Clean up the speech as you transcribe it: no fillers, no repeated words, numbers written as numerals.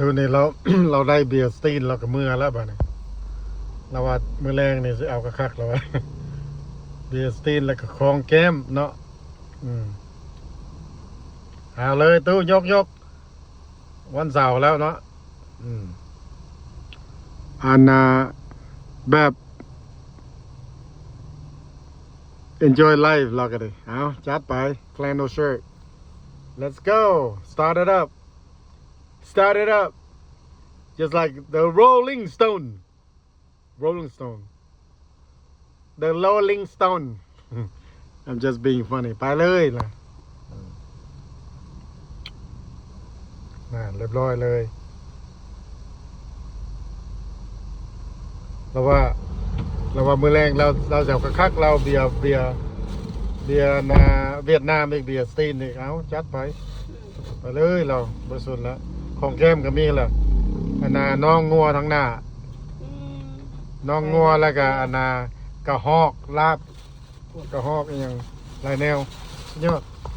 ตัวนี้เรา เราได้เบียร์สตีนเราก็มือแล้วบัดนี้เราว่ามื้อแรงนี่สิเอาคักๆแล้วว่า เบียร์สตีนแล้วก็ของแก้มเนาะเอาเลยตู้ยกวันเสาร์แล้วเนาะอันแบบ enjoy life เราก็ได้เอาจัดไป flannel shirt let's go start it up just like the rolling stone I'm just being funny ไปเลยล่ะเรียบร้อยเลยเราว่ามื้อแรงเราจะคักเราเบียร์นาเวียดนามอีกเบียร์สตีนอีกเอาจัดไปเลยเราบ่สนแล้วของแก้มก็มีแล้วอันน่ะน้องงัวทั้งหน้าน้องงัวแล้วก็อันน่ะกระหอกลาบกระหอกอีหยังหลายแนวยอด